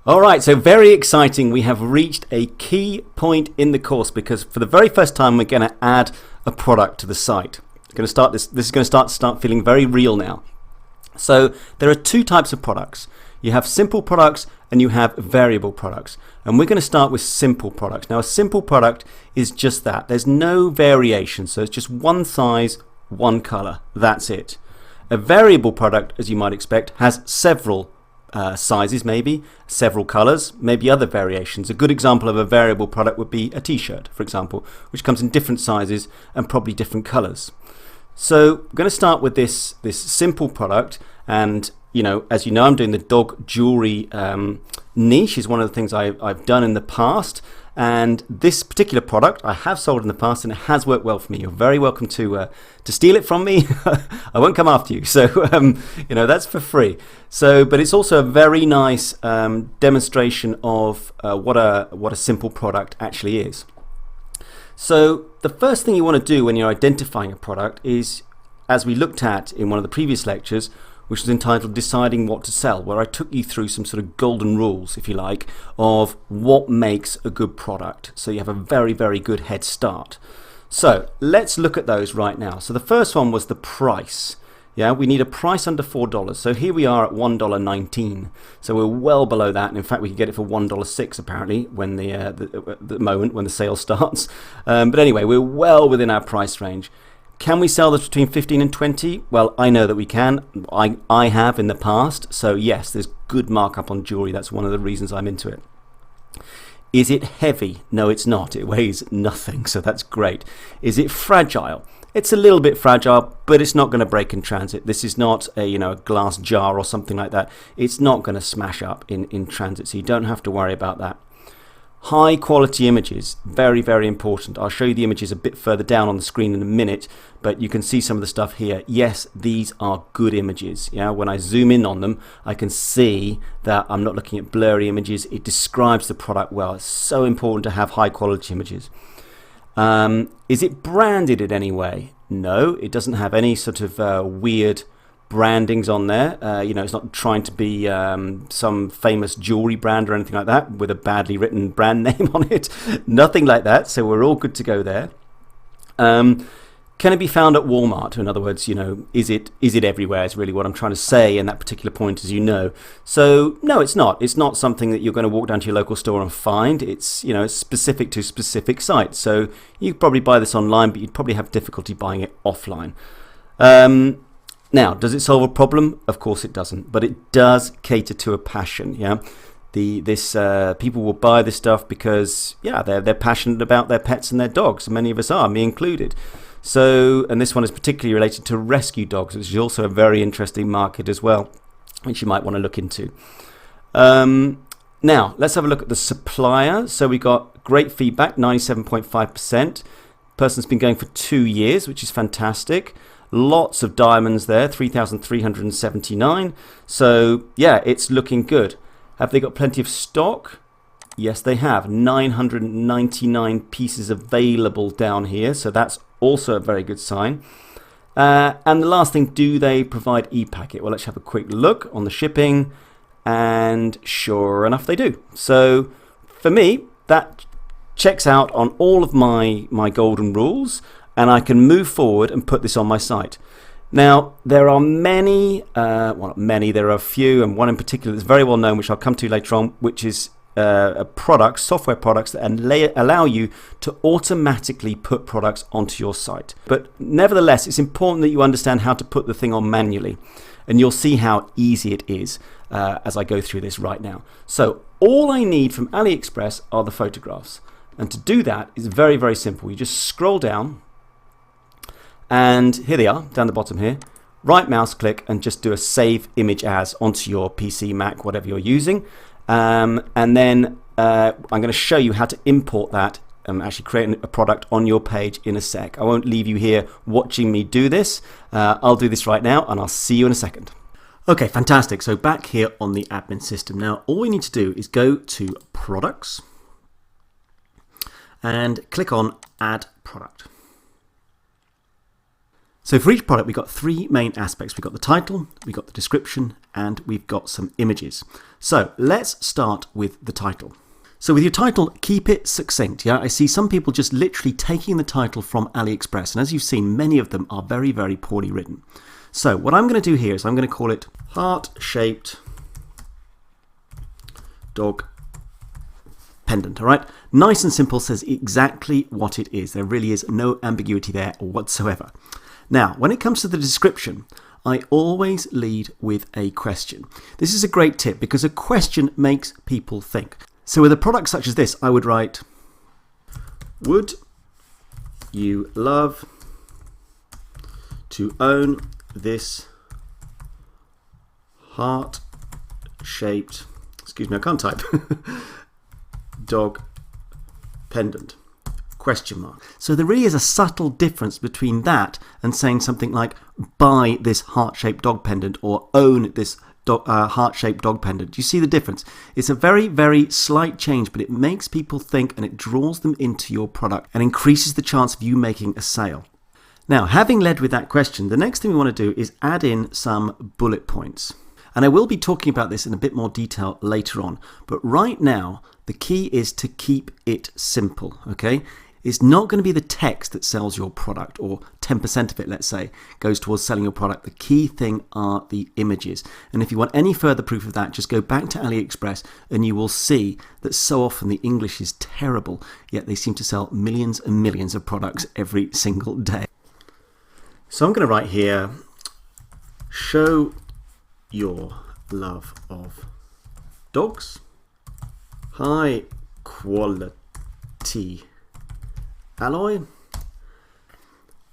All right, so very exciting. We have reached a key point in the course because for the very first time, we're going to add a product to the site. We're going to start this is going to start feeling very real now. So there are two types of products. You have simple products and you have variable products. And we're going to start with simple products. Now, a simple product is just that. There's no variation. So it's just one size, one color. That's it. A variable product, as you might expect, has several sizes, maybe several colors, maybe other variations. A good example of a variable product would be a t-shirt, for example, which comes in different sizes and probably different colors. So I'm going to start with this simple product, and as you know, I'm doing the dog jewelry niche. Is one of the things I've done in the past, and this particular product I have sold in the past and it has worked well for me. You're very welcome to steal it from me. I won't come after you, so that's for free. So, but it's also a very nice demonstration of what a simple product actually is. So the first thing you want to do when you're identifying a product is, as we looked at in one of the previous lectures, which was entitled Deciding What to Sell, where I took you through some sort of golden rules, if you like, of what makes a good product. So you have a very, very good head start. So let's look at those right now. So the first one was the price. Yeah, we need a price under $4. So here we are at $1.19. So we're well below that. And in fact, we can get it for $1.06 apparently when the moment when the sale starts. But anyway, we're well within our price range. Can we sell this between 15 and 20? Well, I know that we can. I have in the past. So yes, there's good markup on jewelry. That's one of the reasons I'm into it. Is it heavy? No, it's not. It weighs nothing. So that's great. Is it fragile? It's a little bit fragile, but it's not going to break in transit. This is not a glass jar or something like that. It's not going to smash up in transit. So you don't have to worry about that. High quality images, very, very important. I'll show you the images a bit further down on the screen in a minute, but you can see some of the stuff here. Yes, these are good images. Yeah, when I zoom in on them, I can see that I'm not looking at blurry images. It describes the product well. It's so important to have high quality images. Is it branded in any way? No, it doesn't have any sort of weird brandings on there. It's not trying to be some famous jewelry brand or anything like that with a badly written brand name on it. Nothing like that. So we're all good to go there. Can it be found at Walmart? In other words, is it everywhere is really what I'm trying to say in that particular point, as you know. So no, it's not. It's not something that you're going to walk down to your local store and find. It's it's specific to specific sites. So you could probably buy this online, but you'd probably have difficulty buying it offline. Now, does it solve a problem? Of course it doesn't, but it does cater to a passion. Yeah, people will buy this stuff because they're passionate about their pets and their dogs. And many of us are, me included. So, and this one is particularly related to rescue dogs, which is also a very interesting market as well, which you might want to look into. Now, let's have a look at the supplier. So we got great feedback, 97.5%. Person's been going for 2 years, which is fantastic. Lots of diamonds there, 3,379. So yeah, it's looking good. Have they got plenty of stock? Yes, they have. 999 pieces available down here. So that's also a very good sign. And the last thing, do they provide e-packet? Well, let's have a quick look on the shipping. And sure enough, they do. So for me, that checks out on all of my golden rules. And I can move forward and put this on my site. Now, there are many, there are a few, and one in particular that's very well known, which I'll come to later on, which is software products that allow you to automatically put products onto your site. But nevertheless, it's important that you understand how to put the thing on manually. And you'll see how easy it is as I go through this right now. So all I need from AliExpress are the photographs. And to do that is very, very simple. You just scroll down. And here they are, down the bottom here. Right mouse click and just do a save image as onto your PC, Mac, whatever you're using. And then I'm going to show you how to import that and actually create a product on your page in a sec. I won't leave you here watching me do this. I'll do this right now and I'll see you in a second. Okay, fantastic. So back here on the admin system. Now, all we need to do is go to Products and click on Add Product. So for each product, we've got three main aspects. We've got the title, we've got the description, and we've got some images. So let's start with the title. So with your title, keep it succinct. Yeah, I see some people just literally taking the title from AliExpress, and as you've seen, many of them are very, very poorly written. So what I'm going to do here is I'm going to call it heart-shaped dog pendant. All right, nice and simple, says exactly what it is. There really is no ambiguity there whatsoever. Now, when it comes to the description, I always lead with a question. This is a great tip because a question makes people think. So with a product such as this, I would write, would you love to own this heart-shaped, excuse me, I can't type, dog pendant? Question mark. So there really is a subtle difference between that and saying something like buy this heart-shaped dog pendant or own this heart-shaped dog pendant. Do you see the difference? It's a very, very slight change, but it makes people think and it draws them into your product and increases the chance of you making a sale. Now, having led with that question, the next thing we want to do is add in some bullet points. And I will be talking about this in a bit more detail later on. But right now, the key is to keep it simple, okay? It's not going to be the text that sells your product, or 10% of it, let's say, goes towards selling your product. The key thing are the images. And if you want any further proof of that, just go back to AliExpress and you will see that so often the English is terrible, yet they seem to sell millions and millions of products every single day. So I'm going to write here, show your love of dogs, high quality alloy,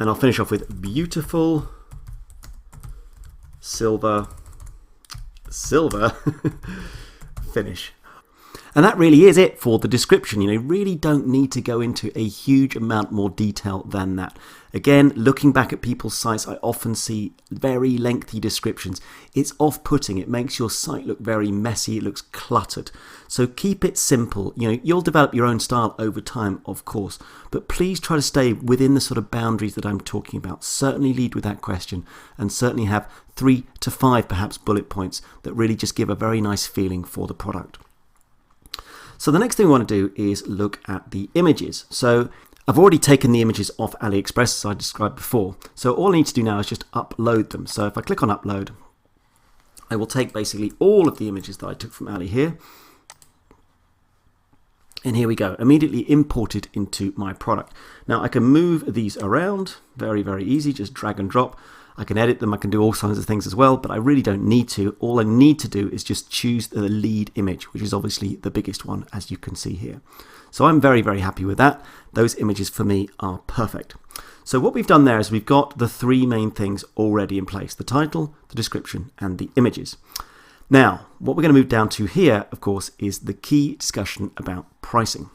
and I'll finish off with beautiful silver finish. And that really is it for the description. You really don't need to go into a huge amount more detail than that. Again, looking back at people's sites, I often see very lengthy descriptions. It's off-putting. It makes your site look very messy. It looks cluttered. So keep it simple. You'll develop your own style over time, of course, but please try to stay within the sort of boundaries that I'm talking about. Certainly lead with that question, and certainly have 3 to 5 perhaps bullet points that really just give a very nice feeling for the product. So the next thing we want to do is look at the images. So I've already taken the images off AliExpress, as I described before. So all I need to do now is just upload them. So if I click on upload, I will take basically all of the images that I took from Ali here. And here we go, immediately imported into my product. Now I can move these around, very, very easy, just drag and drop. I can edit them, I can do all kinds of things as well, but I really don't need to. All I need to do is just choose the lead image, which is obviously the biggest one, as you can see here. So I'm very, very happy with that. Those images for me are perfect. So what we've done there is we've got the 3 main things already in place: the title, the description, and the images. Now, what we're going to move down to here, of course, is the key discussion about pricing.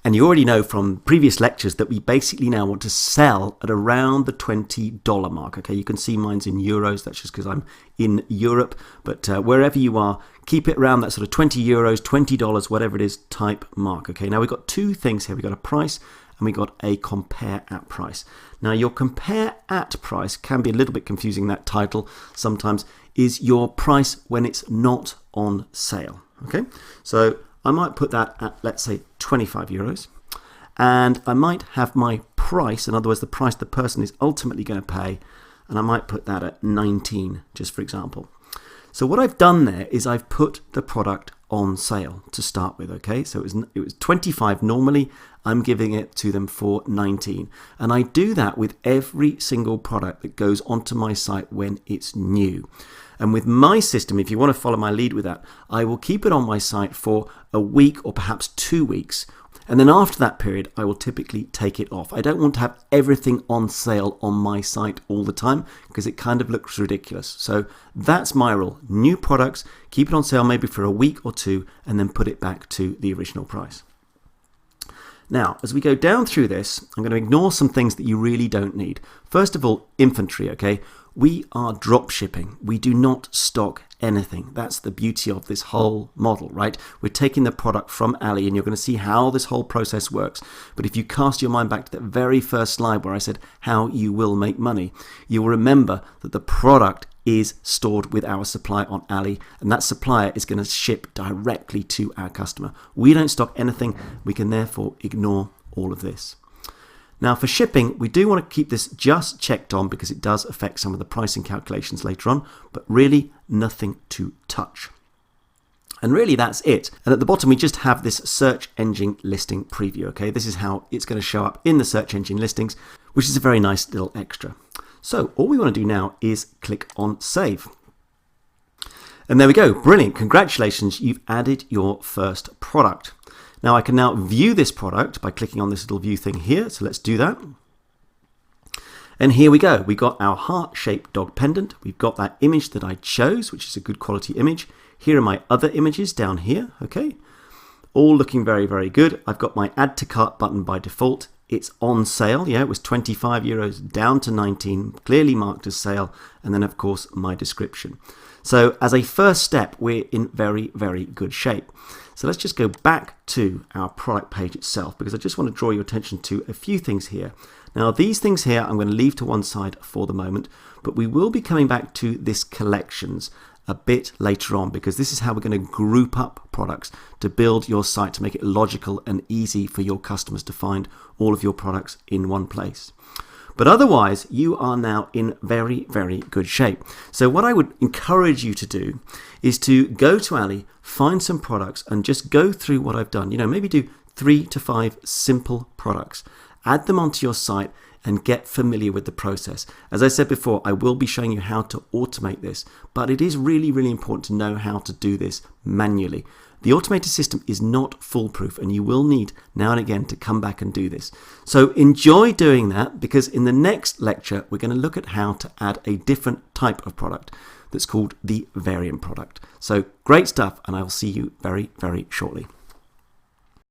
And you already know from previous lectures that we basically now want to sell at around the $20 mark. Okay, you can see mine's in euros. That's just because I'm in Europe. But wherever you are, keep it around that sort of 20 euros, $20, whatever it is, type mark. Okay, now we've got 2 things here. We've got a price and we've got a compare at price. Now your compare at price can be a little bit confusing. That title sometimes is your price when it's not on sale. Okay, so I might put that at, let's say, 25 euros. And I might have my price, in other words, the price the person is ultimately going to pay, and I might put that at 19, just for example. So what I've done there is I've put the product on sale to start with, okay? So it was 25 normally. I'm giving it to them for 19. And I do that with every single product that goes onto my site when it's new. And with my system, if you want to follow my lead with that, I will keep it on my site for a week or perhaps 2 weeks. And then after that period, I will typically take it off. I don't want to have everything on sale on my site all the time because it kind of looks ridiculous. So that's my rule. New products, keep it on sale maybe for a week or 2 and then put it back to the original price. Now, as we go down through this, I'm going to ignore some things that you really don't need. First of all, inventory, okay? we are drop shipping. We do not stock anything. That's the beauty of this whole model, right? We're taking the product from Ali, and you're going to see how this whole process works. But if you cast your mind back to that very first slide where I said how you will make money, you will remember that the product is stored with our supplier on Ali, and that supplier is going to ship directly to our customer. We don't stock anything. We can therefore ignore all of this. Now for shipping, we do want to keep this just checked on because it does affect some of the pricing calculations later on, but really nothing to touch. And really that's it. And at the bottom, we just have this search engine listing preview. Okay, this is how it's going to show up in the search engine listings, which is a very nice little extra. So all we want to do now is click on save. And there we go. Brilliant. Congratulations. You've added your first product. Now I can now view this product by clicking on this little view thing here. So let's do that. And here we go. We got our heart-shaped dog pendant. We've got that image that I chose, which is a good quality image. Here are my other images down here. Okay. All looking very, very good. I've got my add to cart button by default. It's on sale. Yeah, it was 25 euros down to 19, clearly marked as sale. And then of course my description. So as a first step, we're in very, very good shape. So let's just go back to our product page itself because I just want to draw your attention to a few things here. Now these things here I'm going to leave to one side for the moment, but we will be coming back to this collections a bit later on because this is how we're going to group up products to build your site to make it logical and easy for your customers to find all of your products in one place. But otherwise, you are now in very, very good shape. So what I would encourage you to do is to go to Ali, find some products and just go through what I've done. You know, maybe do 3 to 5 simple products. Add them onto your site and get familiar with the process. As I said before, I will be showing you how to automate this, but it is really, really important to know how to do this manually. The automated system is not foolproof and you will need now and again to come back and do this. So enjoy doing that because in the next lecture, we're going to look at how to add a different type of product that's called the variant product. So great stuff and I will see you very, very shortly.